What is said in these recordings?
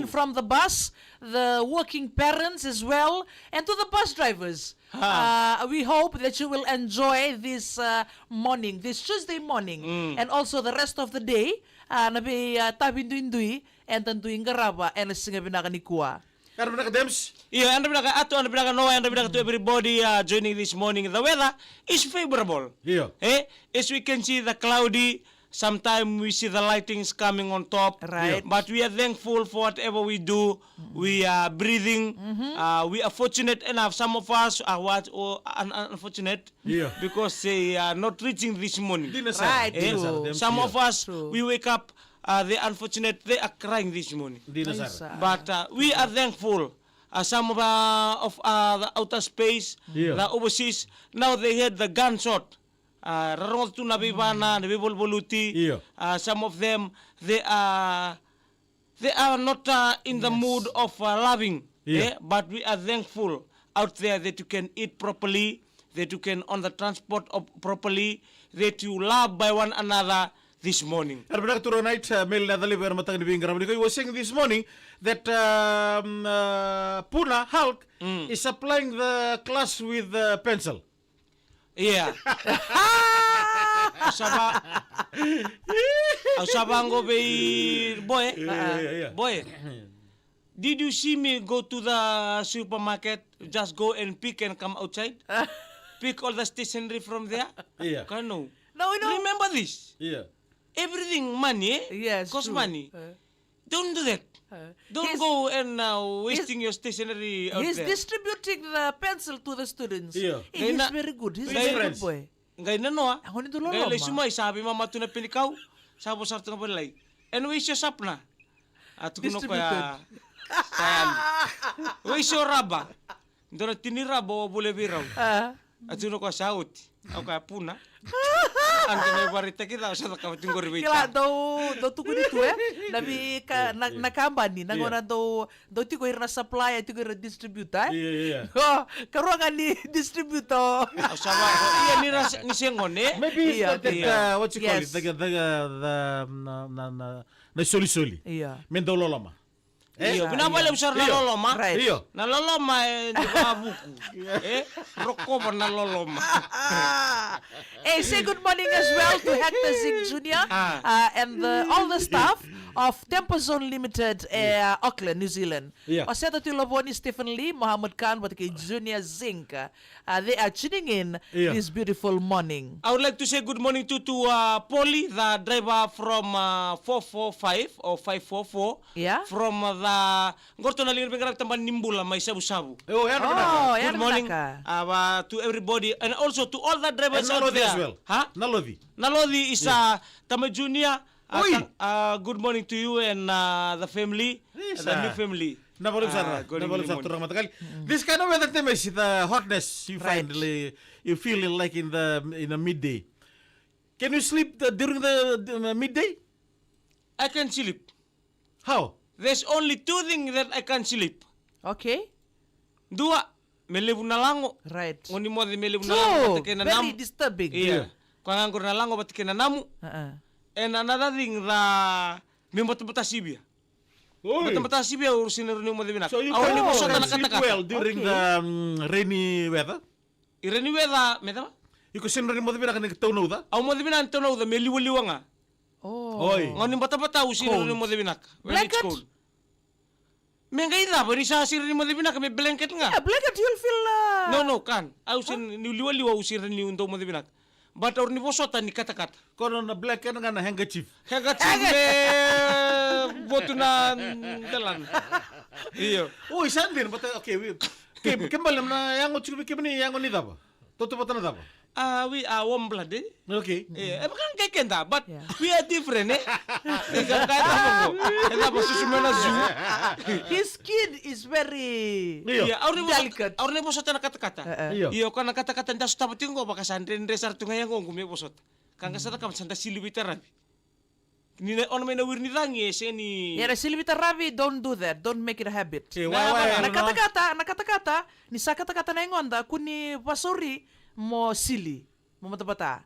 from the bus, the working parents as well, and to the bus drivers. We hope that you will enjoy this morning, this Tuesday morning, and also the rest of the day. Nabi tabindui and tantuing garaba and singabinaka ni kuwa. Dems? Yeah, and Noah and to everybody joining this morning. The weather is favorable. Yeah. As we can see the cloudy, sometimes we see the lightings coming on top. Right. But we are thankful for whatever we do. We are breathing. We are fortunate enough. Some of us are unfortunate. Yeah. Because they are not reaching this morning. Right. True. Some of us, True. we wake up, they unfortunate, they are crying this morning. Dinasar. But we are thankful. Some of the outer space, the overseas, now they had the gunshot. Rarong tu nabibana, nabibolboluti. Some of them, they are not in the mood of loving. But we are thankful out there that you can eat properly, that you can on the transport properly, that you love by one another. This morning. He was saying this morning that Puna Hulk is supplying the class with pencil. Yeah. Sabango be boy. Boy. Did you see me go to the supermarket? Just go and pick and come outside. Pick all the stationery from there. Yeah. No. No, we know. Remember this. Yeah. Everything money, Yes, cost true. money. Don't do that. Don't go and wasting your stationery out He's there. distributing the pencil to the students. Yeah. He's Gaina- very good. He's a Gaina- very good friends. boy. Ngay na no ah. Ako nito Ngay lolo lay ma. sumay sabi mama tu na pinikaw. Sabo sa tong balay. And we siya sap na. At kuno kaya style. We siya raba. Ndora tinira bo bule biraw. At kuno ko saut. Ako kaya puna. Ang may barita kita sa kapatinggo Kila ribita. do tuku dito nabi ka nakambani nangona do tiko irna supply tiko irna distributor. Yeah. Oh, karuangan ni distributor. Sawa iya ni sengone. Maybe Yeah, that, what you call yes. it? The soli. Yeah. Mendololama. Iyo, binabala usar na loloma. Right. Iyo. Na loloma di ba buku. Roko ba na loloma. Hey, say good morning as well to Hector Zing Jr. And all the staff of Tempo Zone Limited, Auckland, New Zealand. Yeah. Oseta Tiloboni, Stephen Lee, Mohammed Khan, but Junior Zink. They are tuning in this beautiful morning. I would like to say good morning to Polly, the driver from 445 or 544. Yeah. From the Gorto na lingir pengarap tamban nimbula may sabu-sabu. Oh, yeah. Oh, Good morning to everybody and also to all the drivers out Nalodi there. as well. Ha? Nalodi. Nalodi is Tama Junior. Good morning to you and the family, the new family. Nabalum sar. Nabalum sar turang matakali. This kind of weather time is the hotness you find you feel it like in the midday. Can you sleep during the midday? I can sleep. How? There's only two things that I can sleep. Okay? Dua, melebu na lango. Right. Ngoni mo di melebu na lango batike na Very namu. disturbing. Iya. Kwa nganggur na lango batike na namu. And another thing, the mimbat-bata sibia. Mimbat-bata sibia urusin na rin mo di binak. So you can sleep well during the rainy weather? Rainy weather, metama? You can rin mo di binak nagtawno da? Aw mo di binak tunaw da may liwa-liwa nga. Oh. Oy. Ngoni bata-bata urusin na rin mo di binak. When it's cold. May ngayon ba ni sa sirin mo di binak may blanket nga. Yeah, blanket you'll feel... No, kan. Ausin ni liwa-liwa urusin ni undo mo di binak. But or ni bosota ni kata-kata. Kono na blanket nga na handkerchief. Kaya sige, boto na dalan. Iyo. Uy, saan din? Okay, kembali na yango chikubi kibani yango ni daba. Toto bata na daba. We are warm blooded. Okay. Bukan kayak kita, but we are different, eh? Tidak kayak apa kok? Kita pasti semua zoo. His skin is very Iya, delicate. Orang ni bosot na kata-kata. Iya, kan kata-kata ndas tahu tinggal baka sandren resar tunga yang ngomong bosot. Kan kasar kam santa silibitaran. Ni on may nawir ni rangi ni. Yeah, silibita ravi, don't do that. Don't make it a habit. Why? Nakata-kata, ni sa kata-kata na ingonda kuni pasori mo sili, mo matabata.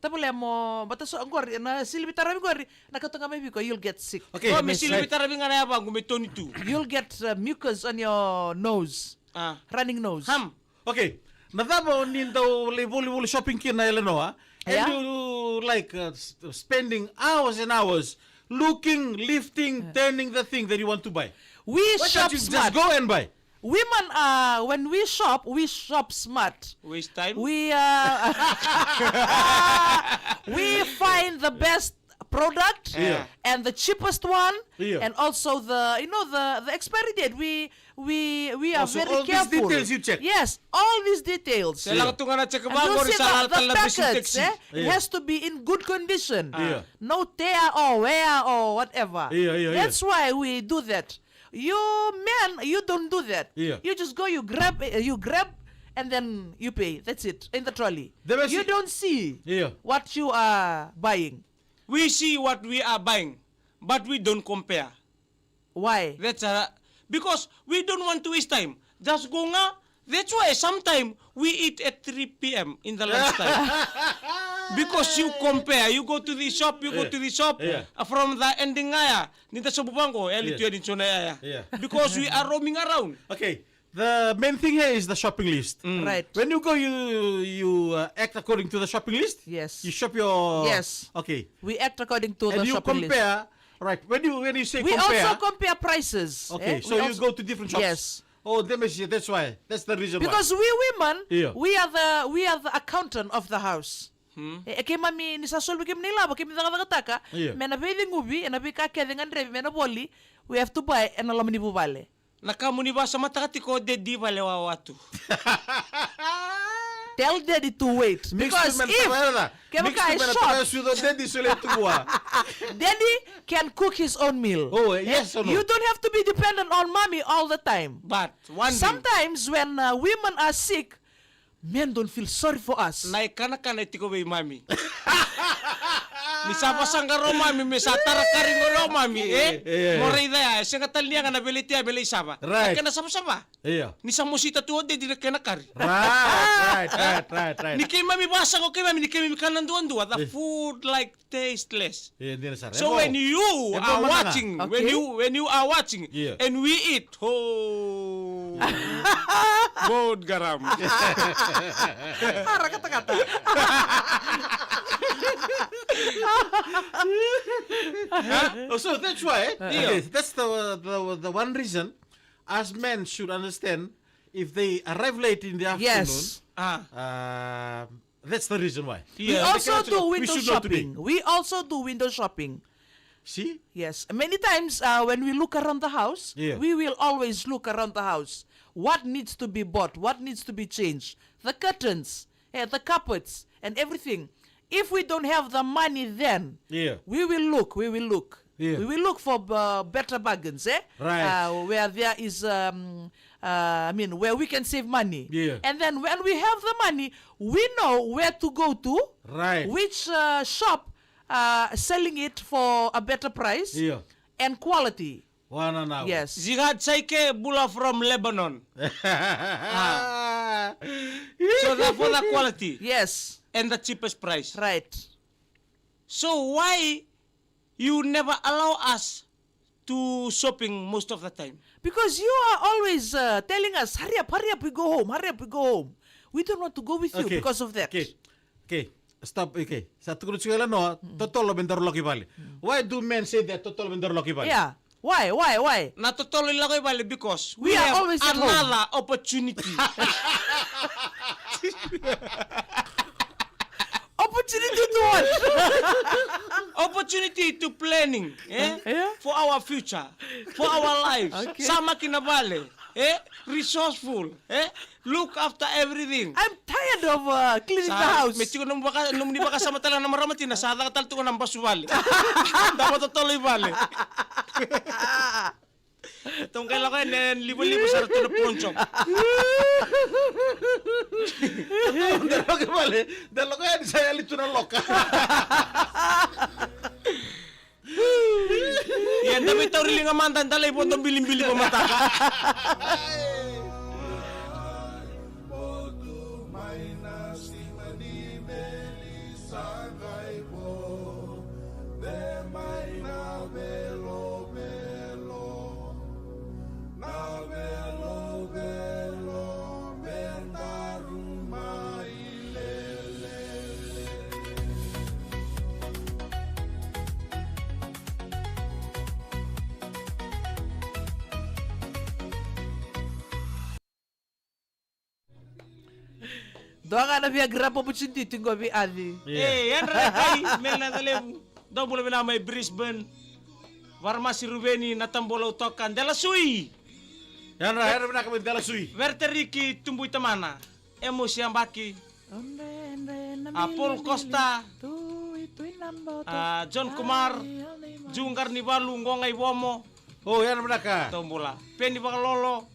Tabule mo bataso angkori na silibitara bigori nakatunga may biko you'll get sick. Okay. Oh, may silibitara binga na yabang gumitoni tu. You'll get mucus on your nose. Ah. Running nose. Ham. Okay. Nadamo nindo volleyball shopping kin na Illinois. And Yeah. you like spending hours and hours looking, lifting, turning the thing that you want to buy. We Why shop can't you smart. just go and buy? Women when we shop smart. Waste time. We we find the best product Yeah. and the cheapest one Yeah. and also the the expiry date. We are Also, very all these careful. details you check. Yes, all these details. Kailangan ito nga na check And ba you or see sa the altal na packets, disinfection. it Yeah. has to be in good condition. Yeah. No tear or wear or whatever. Yeah. That's why we do that. You men, you don't do that. Yeah. You just go, you grab, and then you pay. That's it in the trolley. There was- You don't see Yeah. what you are buying. We see what we are buying, but we don't compare. Why? That's because we don't want to waste time. Just go nga. That's why sometimes we eat at 3 p.m. in the lunchtime. Because you compare, you go to the shop, Yeah. From the ending nga ya, nita sa bubang ko, Yeah. Yeah. Because we are roaming around. Okay. The main thing here is the shopping list. Right. When you go, you act according to the shopping list. Yes. You shop your. Yes. Okay. We act according to And the you shopping list. compare. Right. When you say We compare. also compare prices. Okay. We So you also- go to different shops. Yes. Oh, that's why. That's the reason Because we women, Yeah. we are the accountant of the house. Kaya mami ni sasol bikim nila ba kimi daga taka. Yeah. Mena pwedeng ubi, na bika kaya dengan revi, mena boli. We have to buy and alam ni bubale. Nakamuni ba sa matakati ko, de di valewa watu. Tell daddy to wait because if Kaya I short, daddy can cook his own meal. Oh, yes or no? You don't have to be dependent on mommy all the time. But one thing, Sometimes when women are sick, men don't feel sorry for us. naikana-kana itiko bay mami. Misapasang ka ro mami, misatara ka rin ro mami, Yeah. Moray na ya, siya katal niya ka nabiliti ya, bilay saba. Right. Kaya nasama-sama. Yeah. Ni sa musita tuwa, di na kaya nakari. Right. Ni kay mami basa ko kay mami, ni kay mami kanan duwan-duwa. The food like tasteless. Yeah, hindi na sir. So when you are watching, Okay. when you are watching, Yeah. and we eat, oh, God garam. Kata-kata. Oh, so that's why. Yeah. Okay, that's the one reason, as men should understand, if they arrive late in the afternoon. Yes. That's the reason why. We Yeah. also They cannot- do we window should not today. shopping. We also do window shopping. See? Yes. Many times when we look around the house, Yeah. we will always look around the house. What needs to be bought? What needs to be changed? The curtains, the carpets, and everything. If we don't have the money then, Yeah. we will look. Yeah. We will look for better bargains, Right. where there is, where we can save money. Yeah. And then when we have the money, we know where to go to, Right. which shop selling it for a better price Yeah. and quality. One an hour. Yes. Jihad Saike Bula from Lebanon. So therefore the quality Yes. and the cheapest price. Right. So why you never allow us to shopping most of the time? Because you are always telling us, hurry up, we go home. We don't want to go with you because of that. Okay. Stop. Okay. Sa tukod sigala no, totoo bendar loki bali. Why do men say that totoo bendar loki bali? Yeah. Why? Natutuloy lang ko bali because We are have always at home. another opportunity. Opportunity to what? Opportunity to planning, Yeah. for our future, for our lives. Okay. Sama kinabale, resourceful, look after everything. I'm tired of cleaning the house. Medyo ko nung di baka sama talaga na maramatin na sa tal to ng basubali. Dapat tuloy bali. Itong kailan ko yan, libo-libo sa rato na ponchong. Dalo loki bali. Dalo ko yan saya lito na loka. Yan, dami tao rin nga mantan talay po itong bilim-bili pa mataka. Doa nga na biya grapo po sintitin ko bi adi. Yan kay mel na talem. Daw mula na may Brisbane. Warma si Rubeni natambola utokan dela sui. Yan ra na kami dala sui. Verteriki tumbuy tamana. Emo siyang baki. Paul Costa. John Kumar. Junggar ni Balu ngongay womo. Oh, yan na ka. Tombola. Penny Bakalolo.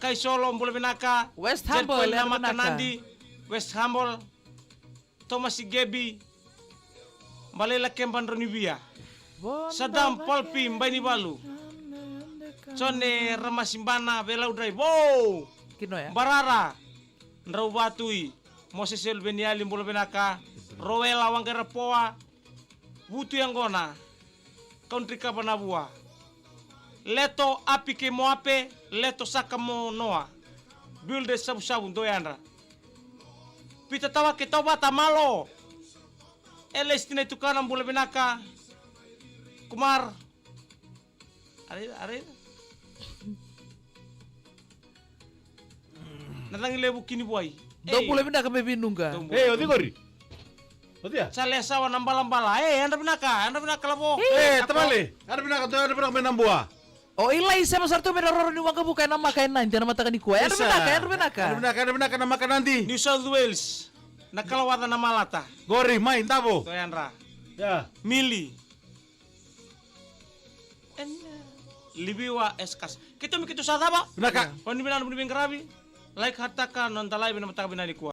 Kay Solo mula binaka. West Humble, Jet yan Nama binaka. Kanandi. West Humble. Thomas Gebi. Balela Kemban Ronibia. Sadam Palpi Mbay ni Balu. Sone Ramasimbana Belau Drive. Wow! Kino ya? Barara. Nraubatui. Moses Elbeniali mula binaka. Rowela Wangarapoa. Wutu Yanggona. Country Kabanabua. Leto Apike Moape. Leto Sakamo Noa. Builde Sabu-Sabu Doyanra. Pita tawa kita bata malo. Elestina itu kana mula binaka. Kumar. Are. Natang lebu kini buai. Do pula pindah kami binungga. Odi gori. Odi ya? Salesa wa nambala-mbala. Anda binaka labo. Tamale. Ada pinaka menambua. Oh ilai sama sarto meroror ni wangka bukan nama kain nanti nama matakan ikuai. Anda binaka. Ada pinaka nama makan nanti. New South Wales. Nakalawatan na malata. Gori main tabo. Toyanra. Ya. Mili. Libiwa eskas. Kita mikito sa taba. Pinaka. Panibinan mo ni Bingarabi. Like hataka non talay binamata binani ko.